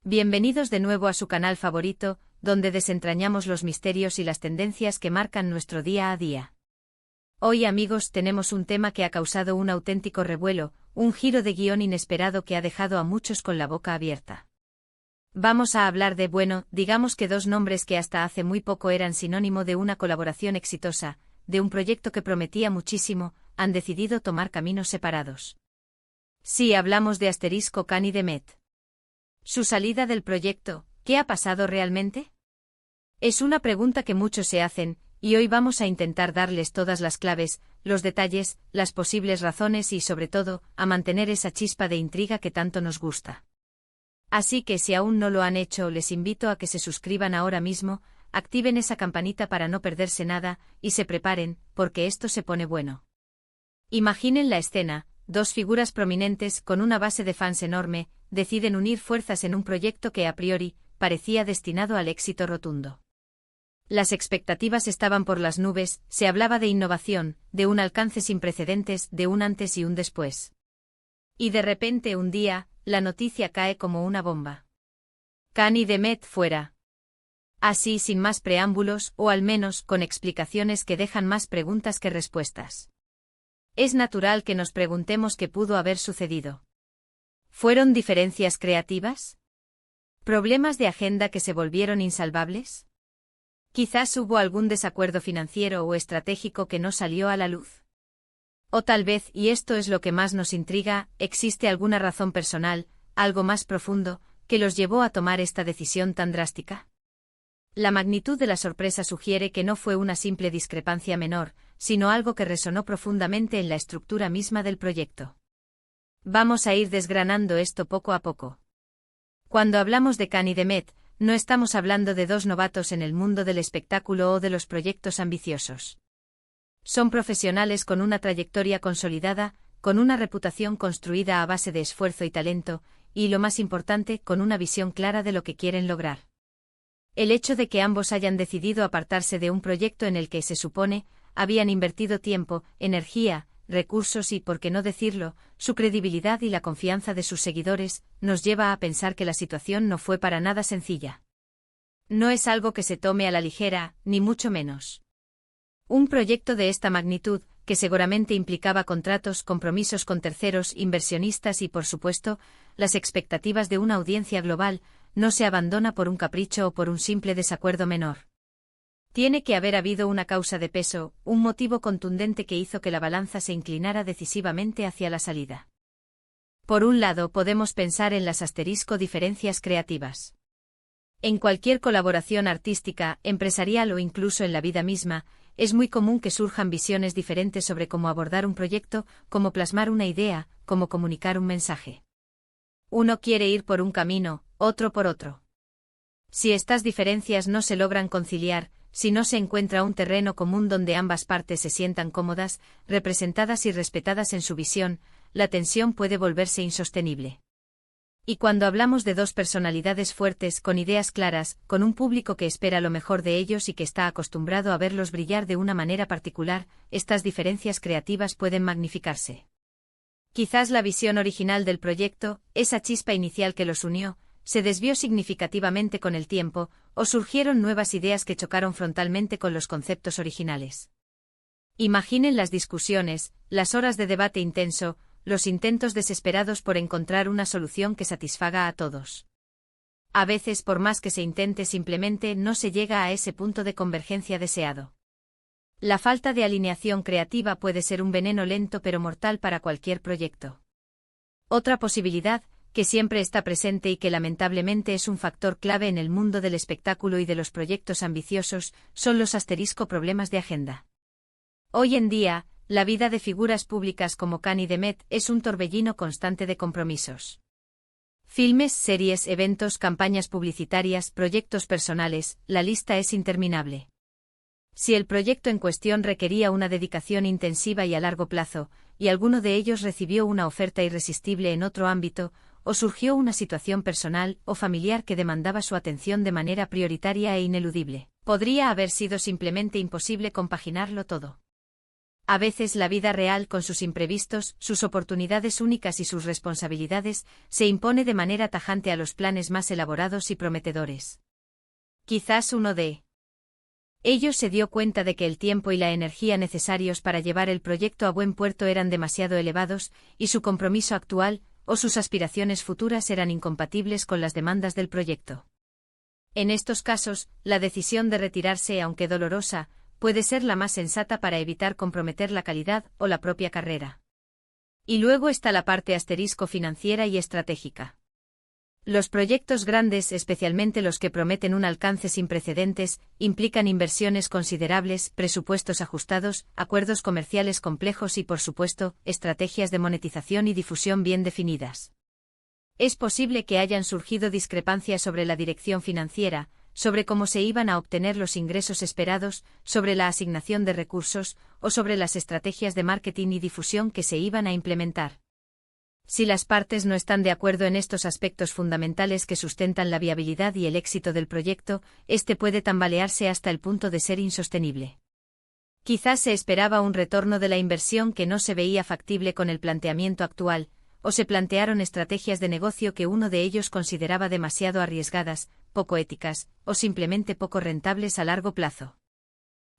Bienvenidos de nuevo a su canal favorito, donde desentrañamos los misterios y las tendencias que marcan nuestro día a día. Hoy, amigos, tenemos un tema que ha causado un auténtico revuelo, un giro de guión inesperado que ha dejado a muchos con la boca abierta. Vamos a hablar de, digamos que dos nombres que hasta hace muy poco eran sinónimo de una colaboración exitosa, de un proyecto que prometía muchísimo, han decidido tomar caminos separados. Sí, hablamos de *Khan y Demet. ¿Su salida del proyecto, qué ha pasado realmente? Es una pregunta que muchos se hacen, y hoy vamos a intentar darles todas las claves, los detalles, las posibles razones y, sobre todo, a mantener esa chispa de intriga que tanto nos gusta. Así que si aún no lo han hecho, les invito a que se suscriban ahora mismo, activen esa campanita para no perderse nada, y se preparen, porque esto se pone bueno. Imaginen la escena: dos figuras prominentes con una base de fans enorme, deciden unir fuerzas en un proyecto que a priori parecía destinado al éxito rotundo. Las expectativas estaban por las nubes, se hablaba de innovación, de un alcance sin precedentes, de un antes y un después. Y de repente un día, la noticia cae como una bomba. Khan y Demet fuera. Así, sin más preámbulos, o al menos con explicaciones que dejan más preguntas que respuestas. Es natural que nos preguntemos qué pudo haber sucedido. ¿Fueron diferencias creativas? ¿Problemas de agenda que se volvieron insalvables? Quizás hubo algún desacuerdo financiero o estratégico que no salió a la luz. O tal vez, y esto es lo que más nos intriga, existe alguna razón personal, algo más profundo, que los llevó a tomar esta decisión tan drástica. La magnitud de la sorpresa sugiere que no fue una simple discrepancia menor, sino algo que resonó profundamente en la estructura misma del proyecto. Vamos a ir desgranando esto poco a poco. Cuando hablamos de Khan y Demet, no estamos hablando de dos novatos en el mundo del espectáculo o de los proyectos ambiciosos. Son profesionales con una trayectoria consolidada, con una reputación construida a base de esfuerzo y talento, y lo más importante, con una visión clara de lo que quieren lograr. El hecho de que ambos hayan decidido apartarse de un proyecto en el que, se supone, habían invertido tiempo, energía, recursos y, por qué no decirlo, su credibilidad y la confianza de sus seguidores, nos lleva a pensar que la situación no fue para nada sencilla. No es algo que se tome a la ligera, ni mucho menos. Un proyecto de esta magnitud, que seguramente implicaba contratos, compromisos con terceros, inversionistas y, por supuesto, las expectativas de una audiencia global, no se abandona por un capricho o por un simple desacuerdo menor. Tiene que haber habido una causa de peso, un motivo contundente que hizo que la balanza se inclinara decisivamente hacia la salida. Por un lado, podemos pensar en las diferencias creativas. En cualquier colaboración artística, empresarial o incluso en la vida misma, es muy común que surjan visiones diferentes sobre cómo abordar un proyecto, cómo plasmar una idea, cómo comunicar un mensaje. Uno quiere ir por un camino, otro por otro. Si estas diferencias no se logran conciliar, si no se encuentra un terreno común donde ambas partes se sientan cómodas, representadas y respetadas en su visión, la tensión puede volverse insostenible. Y cuando hablamos de dos personalidades fuertes, con ideas claras, con un público que espera lo mejor de ellos y que está acostumbrado a verlos brillar de una manera particular, estas diferencias creativas pueden magnificarse. Quizás la visión original del proyecto, esa chispa inicial que los unió, se desvió significativamente con el tiempo, o surgieron nuevas ideas que chocaron frontalmente con los conceptos originales. Imaginen las discusiones, las horas de debate intenso, los intentos desesperados por encontrar una solución que satisfaga a todos. A veces, por más que se intente, simplemente no se llega a ese punto de convergencia deseado. La falta de alineación creativa puede ser un veneno lento pero mortal para cualquier proyecto. Otra posibilidad, que siempre está presente y que lamentablemente es un factor clave en el mundo del espectáculo y de los proyectos ambiciosos, son los problemas de agenda. Hoy en día, la vida de figuras públicas como Khan y Demet es un torbellino constante de compromisos. Filmes, series, eventos, campañas publicitarias, proyectos personales, la lista es interminable. Si el proyecto en cuestión requería una dedicación intensiva y a largo plazo, y alguno de ellos recibió una oferta irresistible en otro ámbito, o surgió una situación personal o familiar que demandaba su atención de manera prioritaria e ineludible, podría haber sido simplemente imposible compaginarlo todo. A veces la vida real, con sus imprevistos, sus oportunidades únicas y sus responsabilidades, se impone de manera tajante a los planes más elaborados y prometedores. Quizás uno de ellos se dio cuenta de que el tiempo y la energía necesarios para llevar el proyecto a buen puerto eran demasiado elevados, y su compromiso actual, o sus aspiraciones futuras eran incompatibles con las demandas del proyecto. En estos casos, la decisión de retirarse, aunque dolorosa, puede ser la más sensata para evitar comprometer la calidad o la propia carrera. Y luego está la parte asterisco financiera y estratégica. Los proyectos grandes, especialmente los que prometen un alcance sin precedentes, implican inversiones considerables, presupuestos ajustados, acuerdos comerciales complejos y, por supuesto, estrategias de monetización y difusión bien definidas. Es posible que hayan surgido discrepancias sobre la dirección financiera, sobre cómo se iban a obtener los ingresos esperados, sobre la asignación de recursos, o sobre las estrategias de marketing y difusión que se iban a implementar. Si las partes no están de acuerdo en estos aspectos fundamentales que sustentan la viabilidad y el éxito del proyecto, este puede tambalearse hasta el punto de ser insostenible. Quizás se esperaba un retorno de la inversión que no se veía factible con el planteamiento actual, o se plantearon estrategias de negocio que uno de ellos consideraba demasiado arriesgadas, poco éticas, o simplemente poco rentables a largo plazo.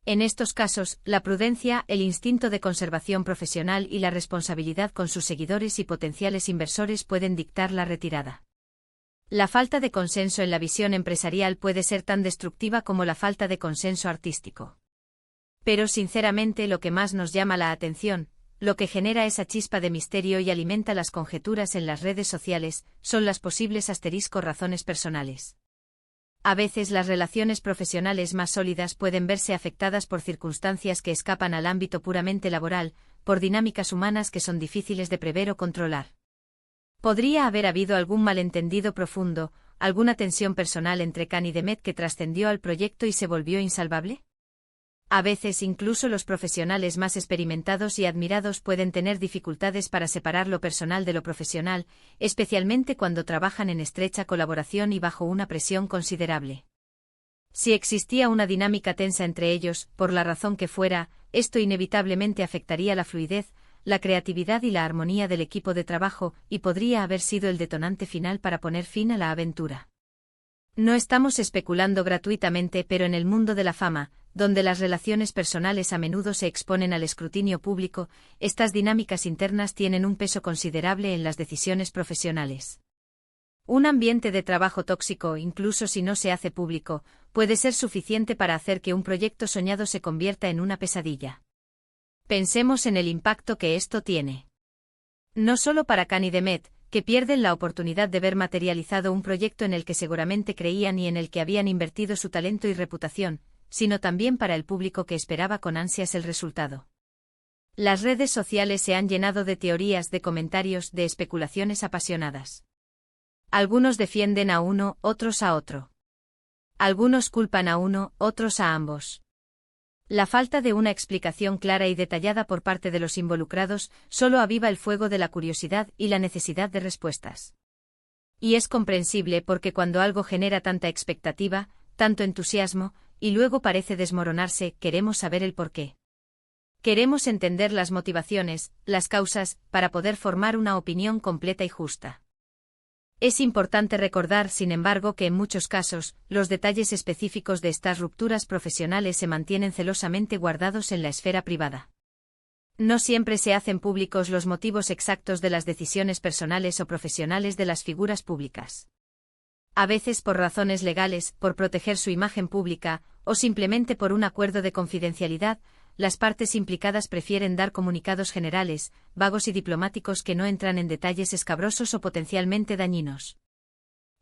En estos casos, la prudencia, el instinto de conservación profesional y la responsabilidad con sus seguidores y potenciales inversores pueden dictar la retirada. La falta de consenso en la visión empresarial puede ser tan destructiva como la falta de consenso artístico. Pero sinceramente lo que más nos llama la atención, lo que genera esa chispa de misterio y alimenta las conjeturas en las redes sociales, son las posibles razones personales. A veces las relaciones profesionales más sólidas pueden verse afectadas por circunstancias que escapan al ámbito puramente laboral, por dinámicas humanas que son difíciles de prever o controlar. ¿Podría haber habido algún malentendido profundo, alguna tensión personal entre Khan y Demet que trascendió al proyecto y se volvió insalvable? A veces incluso los profesionales más experimentados y admirados pueden tener dificultades para separar lo personal de lo profesional, especialmente cuando trabajan en estrecha colaboración y bajo una presión considerable. Si existía una dinámica tensa entre ellos, por la razón que fuera, esto inevitablemente afectaría la fluidez, la creatividad y la armonía del equipo de trabajo, y podría haber sido el detonante final para poner fin a la aventura. No estamos especulando gratuitamente, pero en el mundo de la fama, donde las relaciones personales a menudo se exponen al escrutinio público, estas dinámicas internas tienen un peso considerable en las decisiones profesionales. Un ambiente de trabajo tóxico, incluso si no se hace público, puede ser suficiente para hacer que un proyecto soñado se convierta en una pesadilla. Pensemos en el impacto que esto tiene. No solo para Khan y Demet, que pierden la oportunidad de ver materializado un proyecto en el que seguramente creían y en el que habían invertido su talento y reputación, sino también para el público que esperaba con ansias el resultado. Las redes sociales se han llenado de teorías, de comentarios, de especulaciones apasionadas. Algunos defienden a uno, otros a otro. Algunos culpan a uno, otros a ambos. La falta de una explicación clara y detallada por parte de los involucrados solo aviva el fuego de la curiosidad y la necesidad de respuestas. Y es comprensible porque cuando algo genera tanta expectativa, tanto entusiasmo, y luego parece desmoronarse, queremos saber el porqué. Queremos entender las motivaciones, las causas, para poder formar una opinión completa y justa. Es importante recordar, sin embargo, que en muchos casos, los detalles específicos de estas rupturas profesionales se mantienen celosamente guardados en la esfera privada. No siempre se hacen públicos los motivos exactos de las decisiones personales o profesionales de las figuras públicas. A veces por razones legales, por proteger su imagen pública, o simplemente por un acuerdo de confidencialidad, las partes implicadas prefieren dar comunicados generales, vagos y diplomáticos que no entran en detalles escabrosos o potencialmente dañinos.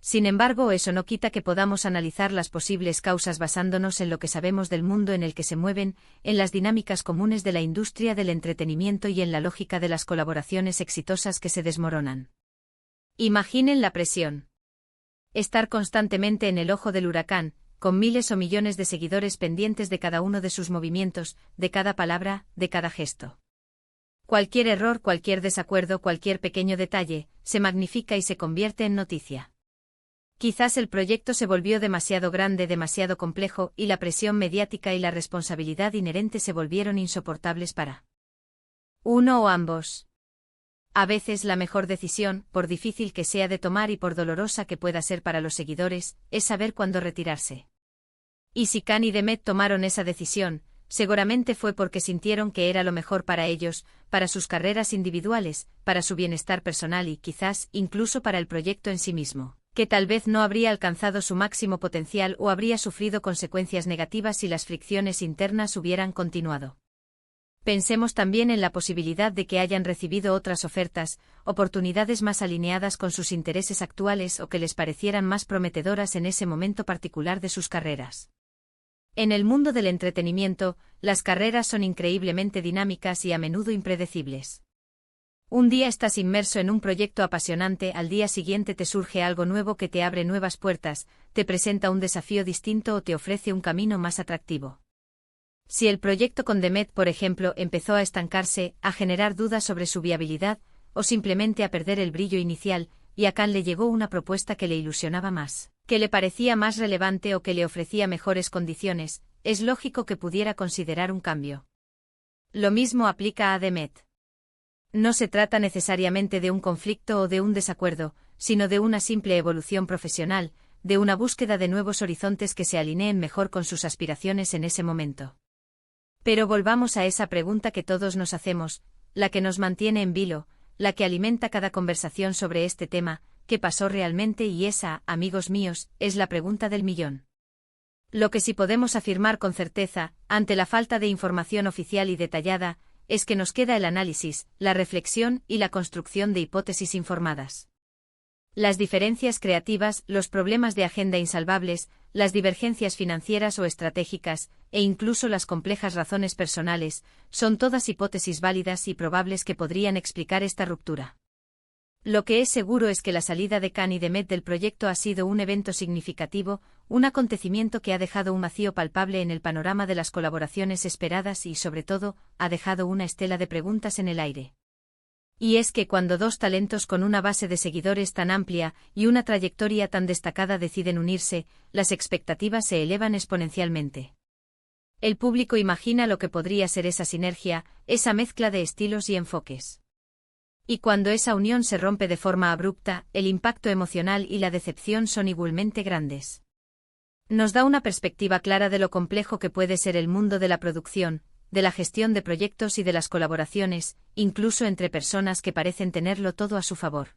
Sin embargo, eso no quita que podamos analizar las posibles causas basándonos en lo que sabemos del mundo en el que se mueven, en las dinámicas comunes de la industria del entretenimiento y en la lógica de las colaboraciones exitosas que se desmoronan. Imaginen la presión. Estar constantemente en el ojo del huracán, con miles o millones de seguidores pendientes de cada uno de sus movimientos, de cada palabra, de cada gesto. Cualquier error, cualquier desacuerdo, cualquier pequeño detalle, se magnifica y se convierte en noticia. Quizás el proyecto se volvió demasiado grande, demasiado complejo, y la presión mediática y la responsabilidad inherente se volvieron insoportables para Uno o ambos. A veces la mejor decisión, por difícil que sea de tomar y por dolorosa que pueda ser para los seguidores, es saber cuándo retirarse. Y si Khan y Demet tomaron esa decisión, seguramente fue porque sintieron que era lo mejor para ellos, para sus carreras individuales, para su bienestar personal y, quizás, incluso para el proyecto en sí mismo, que tal vez no habría alcanzado su máximo potencial o habría sufrido consecuencias negativas si las fricciones internas hubieran continuado. Pensemos también en la posibilidad de que hayan recibido otras ofertas, oportunidades más alineadas con sus intereses actuales o que les parecieran más prometedoras en ese momento particular de sus carreras. En el mundo del entretenimiento, las carreras son increíblemente dinámicas y a menudo impredecibles. Un día estás inmerso en un proyecto apasionante, al día siguiente te surge algo nuevo que te abre nuevas puertas, te presenta un desafío distinto o te ofrece un camino más atractivo. Si el proyecto con Demet, por ejemplo, empezó a estancarse, a generar dudas sobre su viabilidad, o simplemente a perder el brillo inicial, y a Khan le llegó una propuesta que le ilusionaba más, que le parecía más relevante o que le ofrecía mejores condiciones, es lógico que pudiera considerar un cambio. Lo mismo aplica a Demet. No se trata necesariamente de un conflicto o de un desacuerdo, sino de una simple evolución profesional, de una búsqueda de nuevos horizontes que se alineen mejor con sus aspiraciones en ese momento. Pero volvamos a esa pregunta que todos nos hacemos, la que nos mantiene en vilo, la que alimenta cada conversación sobre este tema: ¿qué pasó realmente? Y esa, amigos míos, es la pregunta del millón. Lo que sí podemos afirmar con certeza, ante la falta de información oficial y detallada, es que nos queda el análisis, la reflexión y la construcción de hipótesis informadas. Las diferencias creativas, los problemas de agenda insalvables, las divergencias financieras o estratégicas, e incluso las complejas razones personales, son todas hipótesis válidas y probables que podrían explicar esta ruptura. Lo que es seguro es que la salida de Khan y Demet del proyecto ha sido un evento significativo, un acontecimiento que ha dejado un vacío palpable en el panorama de las colaboraciones esperadas y, sobre todo, ha dejado una estela de preguntas en el aire. Y es que cuando dos talentos con una base de seguidores tan amplia y una trayectoria tan destacada deciden unirse, las expectativas se elevan exponencialmente. El público imagina lo que podría ser esa sinergia, esa mezcla de estilos y enfoques. Y cuando esa unión se rompe de forma abrupta, el impacto emocional y la decepción son igualmente grandes. Nos da una perspectiva clara de lo complejo que puede ser el mundo de la producción, de la gestión de proyectos y de las colaboraciones, incluso entre personas que parecen tenerlo todo a su favor.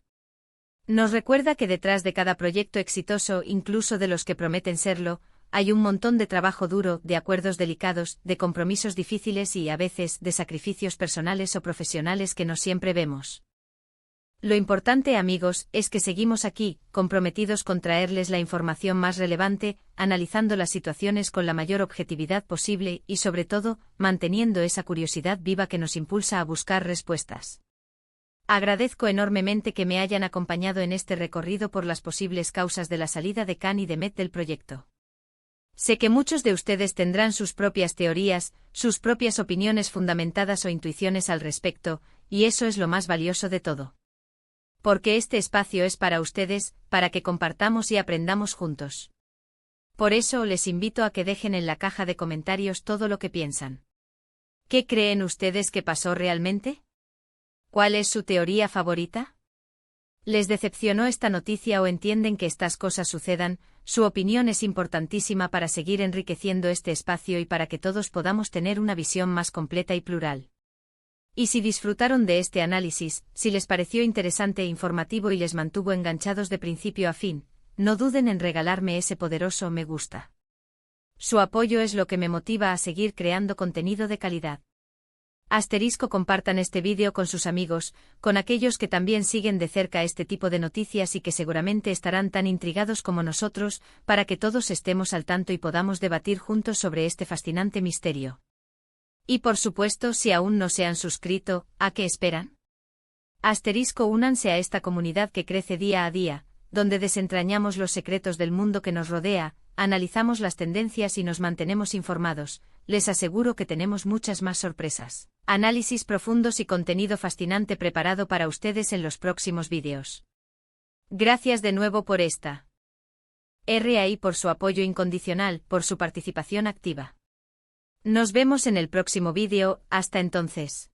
Nos recuerda que detrás de cada proyecto exitoso, incluso de los que prometen serlo, hay un montón de trabajo duro, de acuerdos delicados, de compromisos difíciles y, a veces, de sacrificios personales o profesionales que no siempre vemos. Lo importante, amigos, es que seguimos aquí, comprometidos con traerles la información más relevante, analizando las situaciones con la mayor objetividad posible y, sobre todo, manteniendo esa curiosidad viva que nos impulsa a buscar respuestas. Agradezco enormemente que me hayan acompañado en este recorrido por las posibles causas de la salida de Khan y Demet del proyecto. Sé que muchos de ustedes tendrán sus propias teorías, sus propias opiniones fundamentadas o intuiciones al respecto, y eso es lo más valioso de todo. Porque este espacio es para ustedes, para que compartamos y aprendamos juntos. Por eso les invito a que dejen en la caja de comentarios todo lo que piensan. ¿Qué creen ustedes que pasó realmente? ¿Cuál es su teoría favorita? ¿Les decepcionó esta noticia o entienden que estas cosas sucedan? Su opinión es importantísima para seguir enriqueciendo este espacio y para que todos podamos tener una visión más completa y plural. Y si disfrutaron de este análisis, si les pareció interesante e informativo y les mantuvo enganchados de principio a fin, no duden en regalarme ese poderoso me gusta. Su apoyo es lo que me motiva a seguir creando contenido de calidad. Compartan este vídeo con sus amigos, con aquellos que también siguen de cerca este tipo de noticias y que seguramente estarán tan intrigados como nosotros, para que todos estemos al tanto y podamos debatir juntos sobre este fascinante misterio. Y por supuesto, si aún no se han suscrito, ¿a qué esperan? Únanse a esta comunidad que crece día a día, donde desentrañamos los secretos del mundo que nos rodea, analizamos las tendencias y nos mantenemos informados. Les aseguro que tenemos muchas más sorpresas, análisis profundos y contenido fascinante preparado para ustedes en los próximos vídeos. Gracias de nuevo por esta RAI, por su apoyo incondicional, por su participación activa. Nos vemos en el próximo vídeo, hasta entonces.